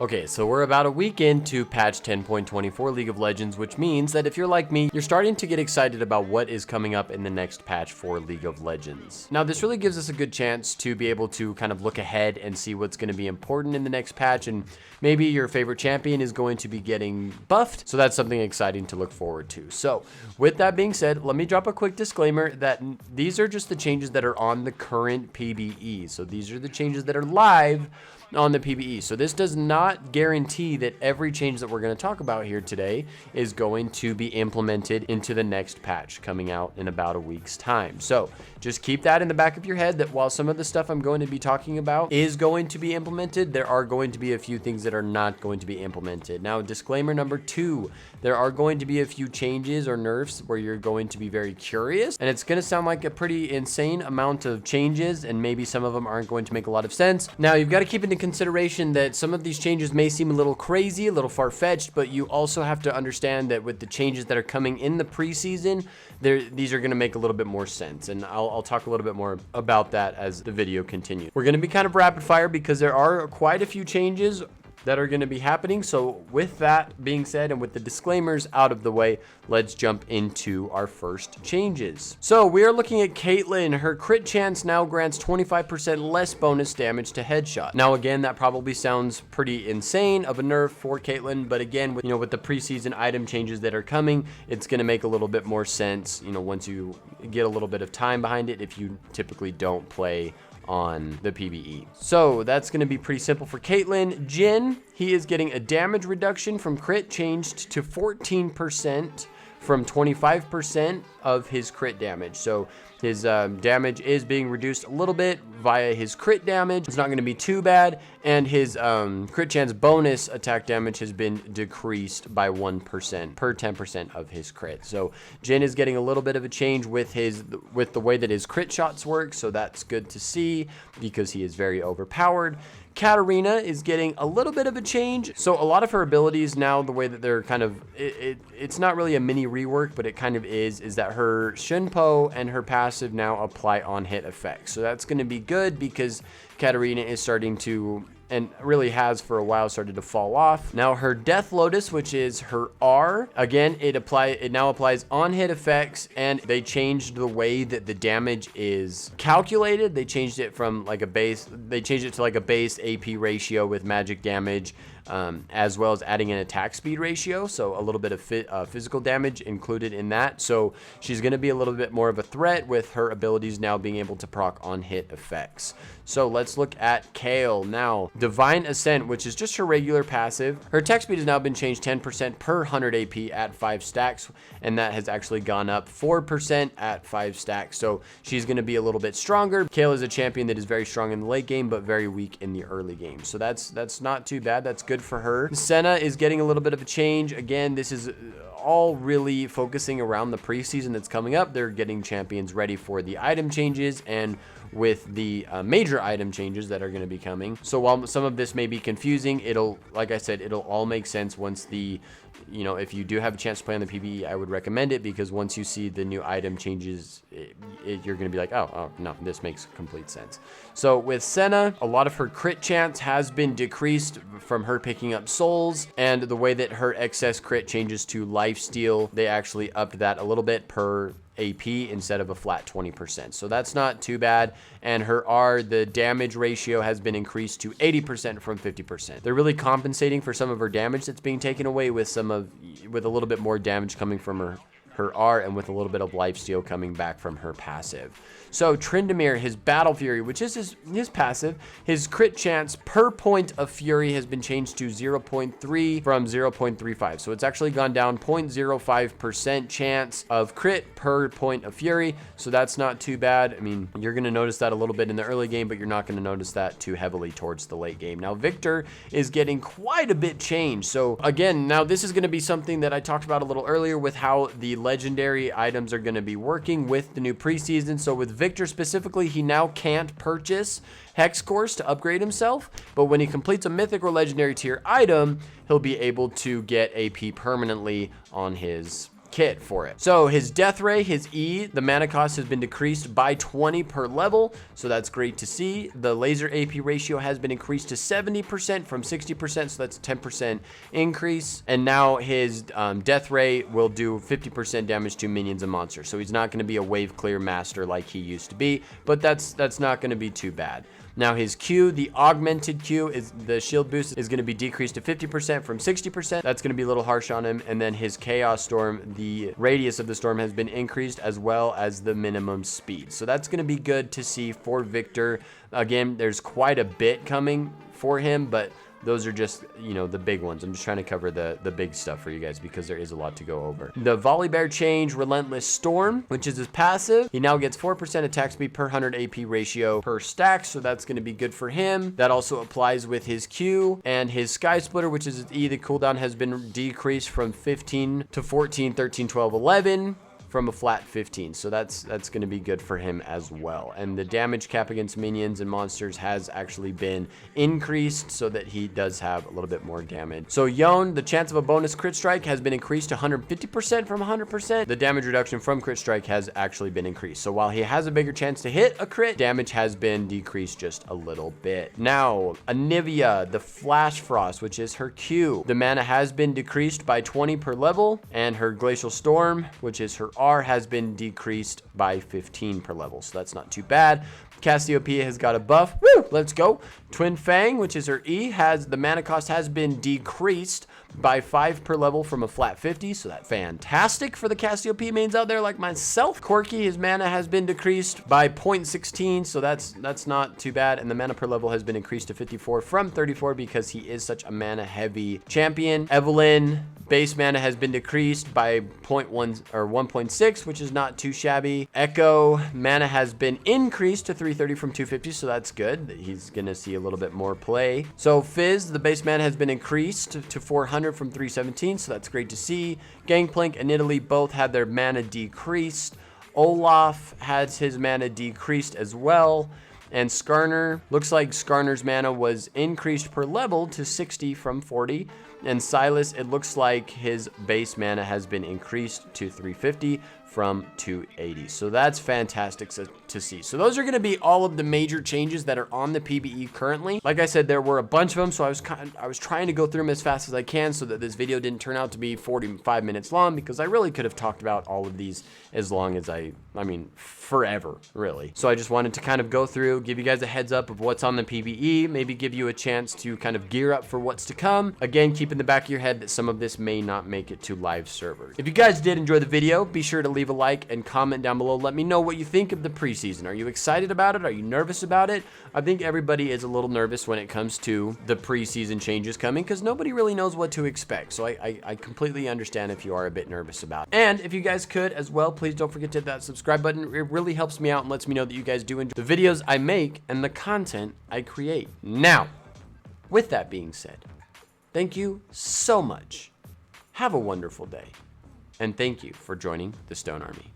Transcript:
Okay, so we're about a week into patch 10.24 League of Legends, which means that if you're like me, you're starting to get excited about what is coming up in the next patch for League of Legends. Now, this really gives us a good chance to be able to kind of look ahead and see what's going to be important in the next patch, and maybe your favorite champion is going to be getting buffed, so that's something exciting to look forward to. So, with that being said, let me drop a quick disclaimer that these are just the changes that are on the current PBE. So these are the changes that are live on the PBE. So this does not guarantee that every change that we're going to talk about here today is going to be implemented into the next patch coming out in about a week's time. So just keep that in the back of your head, that while some of the stuff I'm going to be talking about is going to be implemented, there are going to be a few things that are not going to be implemented. Now, disclaimer number 2, there are going to be a few changes or nerfs where you're going to be very curious, and it's going to sound like a pretty insane amount of changes, and maybe some of them aren't going to make a lot of sense. Now, you've got to keep into consideration that some of these changes may seem a little crazy, a little far-fetched, but you also have to understand that with the changes that are coming in the preseason, these are going to make a little bit more sense, and I'll talk a little bit more about that as the video continues. We're going to be kind of rapid fire because there are quite a few changes that are going to be happening. So with that being said, and with the disclaimers out of the way, let's jump into our first changes. So we are looking at Caitlyn. Her crit chance now grants 25% less bonus damage to headshot. Now again, that probably sounds pretty insane of a nerf for Caitlyn, but again, with the preseason item changes that are coming, it's going to make a little bit more sense, once you get a little bit of time behind it, if you typically don't play on the PBE. So that's going to be pretty simple for Caitlyn. Jhin, he is getting a damage reduction from crit changed to 14% from 25% of his crit damage. So his damage is being reduced a little bit via his crit damage. It's not going to be too bad. And his crit chance bonus attack damage has been decreased by 1% per 10% of his crit. So Jhin is getting a little bit of a change with the way that his crit shots work. So that's good to see because he is very overpowered. Katarina is getting a little bit of a change. So a lot of her abilities now, the way that they're kind of, it's not really a mini rework, but it kind of is that her Shinpo and her passive now apply on hit effects. So that's going to be good because Katarina is starting to, and really has for a while, started to fall off. Now her Death Lotus, which is her R, again, it now applies on hit effects, and they changed the way that the damage is calculated. They changed it from like a base, they changed it to like a base AP ratio with magic damage, as well as adding an attack speed ratio, so a little bit of physical damage included in that. So she's going to be a little bit more of a threat with her abilities now being able to proc on hit effects. So let's look at Kale now. Divine Ascent, which is just her regular passive. Her attack speed has now been changed 10% per 100 AP at 5 stacks, and that has actually gone up 4% at 5 stacks. So she's going to be a little bit stronger. Kale is a champion that is very strong in the late game, but very weak in the early game. So that's not too bad. That's good for her. Senna is getting a little bit of a change. Again, this is all really focusing around the preseason that's coming up. They're getting champions ready for the item changes and with the major item changes that are going to be coming. So while some of this may be confusing, like I said, it'll all make sense once if you do have a chance to play on the PBE, I would recommend it, because once you see the new item changes, you're going to be like, oh, no, this makes complete sense. So with Senna, a lot of her crit chance has been decreased from her picking up souls, and the way that her excess crit changes to lifesteal, they actually upped that a little bit per AP instead of a flat 20%. So that's not too bad. And her R, the damage ratio has been increased to 80% from 50%. They're really compensating for some of her damage that's being taken away with with a little bit more damage coming from her R, and with a little bit of lifesteal coming back from her passive. So Tryndamere, his Battle Fury, which is his passive, his crit chance per point of Fury has been changed to 0.3 from 0.35. So it's actually gone down 0.05% chance of crit per point of Fury. So that's not too bad. I mean, you're going to notice that a little bit in the early game, but you're not going to notice that too heavily towards the late game. Now Victor is getting quite a bit changed. So again, now this is going to be something that I talked about a little earlier with how the legendary items are going to be working with the new preseason. So with Victor specifically, he now can't purchase hex cores to upgrade himself, but when he completes a mythic or legendary tier item, he'll be able to get AP permanently on his kit for it. So his death ray, his E, the mana cost has been decreased by 20 per level, so that's great to see. The laser AP ratio has been increased to 70% from 60%, so that's a 10% increase. And now his death ray will do 50% damage to minions and monsters, so he's not going to be a wave clear master like he used to be, but that's not going to be too bad. Now his Q, the augmented Q, is the shield boost is going to be decreased to 50% from 60%. That's going to be a little harsh on him. And then his Chaos Storm, the radius of the storm has been increased as well as the minimum speed. So that's going to be good to see for Victor. Again, there's quite a bit coming for him, but those are just, you know, the big ones. I'm just trying to cover the big stuff for you guys because there is a lot to go over. The Volibear change, Relentless Storm, which is his passive. He now gets 4% attack speed per 100 AP ratio per stack, so that's going to be good for him. That also applies with his Q and his Sky Splitter, which is his E. The cooldown has been decreased from 15 to 14, 13, 12, 11. From a flat 15, so that's going to be good for him as well. And the damage cap against minions and monsters has actually been increased so that he does have a little bit more damage. So Yone, the chance of a bonus crit strike has been increased to 150% from 100%. The damage reduction from crit strike has actually been increased, so while he has a bigger chance to hit a crit, damage has been decreased just a little bit. Now Anivia, the Flash Frost, which is her Q, the mana has been decreased by 20 per level, and her Glacial Storm, which is her R, has been decreased by 15 per level, so that's not too bad. Cassiopeia has got a buff. Woo! Let's go. Twin Fang, which is her E, has the mana cost has been decreased by 5 per level from a flat 50, so that's fantastic for the Cassiopeia mains out there like myself. Corky, his mana has been decreased by 0.16, so that's not too bad, and the mana per level has been increased to 54 from 34 because he is such a mana heavy champion. Evelyn, base mana has been decreased by 0.1 or 1.6, which is not too shabby. Echo, mana has been increased to 330 from 250, so that's good. He's gonna see a little bit more play. So Fizz, the base mana has been increased to 400 from 317, so that's great to see. Gangplank and Italy both had their mana decreased. Olaf has his mana decreased as well. And Skarner, looks like Skarner's mana was increased per level to 60 from 40. And Silas, it looks like his base mana has been increased to 350 from 280. So that's fantastic to see. So those are going to be all of the major changes that are on the PBE currently. Like I said, there were a bunch of them, so I was trying to go through them as fast as I can so that this video didn't turn out to be 45 minutes long, because I really could have talked about all of these as long as I mean, forever, really. So I just wanted to kind of go through, give you guys a heads up of what's on the PBE, maybe give you a chance to kind of gear up for what's to come. Again, keep in the back of your head that some of this may not make it to live servers. If you guys did enjoy the video, be sure to leave a like and comment down below. Let me know what you think of the preseason. Are you excited about it? Are you nervous about it? I think everybody is a little nervous when it comes to the preseason changes coming, because nobody really knows what to expect. So I completely understand if you are a bit nervous about it. And if you guys could as well, please don't forget to hit that subscribe button. It really helps me out and lets me know that you guys do enjoy the videos I make and the content I create. Now, with that being said, thank you so much. Have a wonderful day. And thank you for joining the Stone Army.